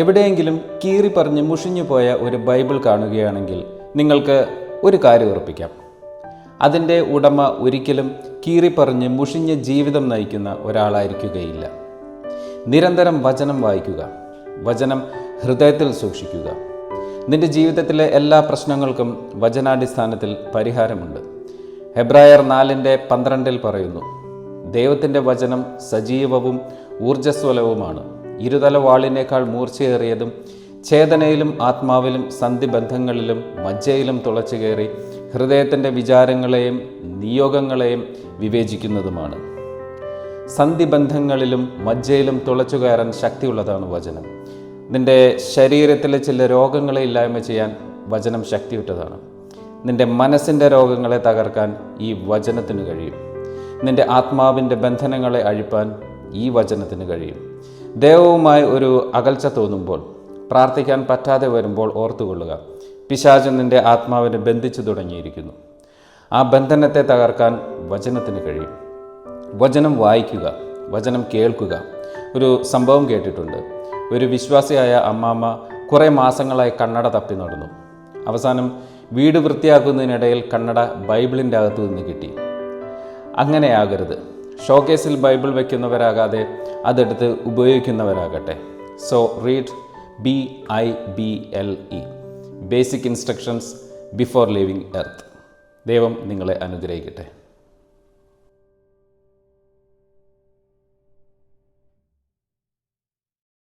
എവിടെയെങ്കിലും കീറി പറഞ്ഞ് മുഷിഞ്ഞു പോയ ഒരു ബൈബിൾ കാണുകയാണെങ്കിൽ നിങ്ങൾക്ക് ഒരു കാര്യം ഉറപ്പിക്കാം, അതിൻ്റെ ഉടമ ഒരിക്കലും കീറിപ്പറഞ്ഞ് മുഷിഞ്ഞ ജീവിതം നയിക്കുന്ന ഒരാളായിരിക്കുകയില്ല. നിരന്തരം വചനം വായിക്കുക, വചനം ഹൃദയത്തിൽ സൂക്ഷിക്കുക. നിന്റെ ജീവിതത്തിലെ എല്ലാ പ്രശ്നങ്ങൾക്കും വചനാടിസ്ഥാനത്തിൽ പരിഹാരമുണ്ട്. ഹെബ്രായർ 4:12 പറയുന്നു, ദൈവത്തിൻ്റെ വചനം സജീവവും ഊർജ്ജസ്വലവുമാണ്, ഇരുതല വാളിനേക്കാൾ മൂർച്ചയേറിയതും ഛേദനയിലും ആത്മാവിലും സന്ധിബന്ധങ്ങളിലും മജ്ജയിലും തുളച്ചു കയറി ഹൃദയത്തിൻ്റെ വിചാരങ്ങളെയും നിയോഗങ്ങളെയും വിവേചിക്കുന്നതുമാണ്. സന്ധിബന്ധങ്ങളിലും മജ്ജയിലും തുളച്ചു കയറാൻ ശക്തിയുള്ളതാണ് വചനം. നിൻ്റെ ശരീരത്തിലെ ചില രോഗങ്ങളെ ഇല്ലായ്മ ചെയ്യാൻ വചനം ശക്തിയുറ്റതാണ്. നിൻ്റെ മനസ്സിൻ്റെ രോഗങ്ങളെ തകർക്കാൻ ഈ വചനത്തിന് കഴിയും. നിൻ്റെ ആത്മാവിൻ്റെ ബന്ധനങ്ങളെ അഴിപ്പാൻ ഈ വചനത്തിന് കഴിയും. ദൈവവുമായി ഒരു അകൽച്ച തോന്നുമ്പോൾ, പ്രാർത്ഥിക്കാൻ പറ്റാതെ വരുമ്പോൾ ഓർത്തുകൊള്ളുക, പിശാചൻ നിൻ്റെ ആത്മാവിനെ ബന്ധിച്ചു തുടങ്ങിയിരിക്കുന്നു. ആ ബന്ധനത്തെ തകർക്കാൻ വചനത്തിന് കഴിയും. വചനം വായിക്കുക, വചനം കേൾക്കുക. ഒരു സംഭവം കേട്ടിട്ടുണ്ട്. ഒരു വിശ്വാസിയായ അമ്മാമ്മ കുറേ മാസങ്ങളായി കണ്ണട തപ്പി നടന്നു. അവസാനം വീട് വൃത്തിയാക്കുന്നതിനിടയിൽ കണ്ണട ബൈബിളിൻ്റെ അകത്തു നിന്ന് കിട്ടി. അങ്ങനെയാകരുത്. ഷോക്കേസിൽ ബൈബിൾ വയ്ക്കുന്നവരാകാതെ അതെടുത്ത് ഉപയോഗിക്കുന്നവരാകട്ടെ. So read BIBLE, basic instructions before leaving earth. ദൈവം നിങ്ങളെ അനുഗ്രഹിക്കട്ടെ.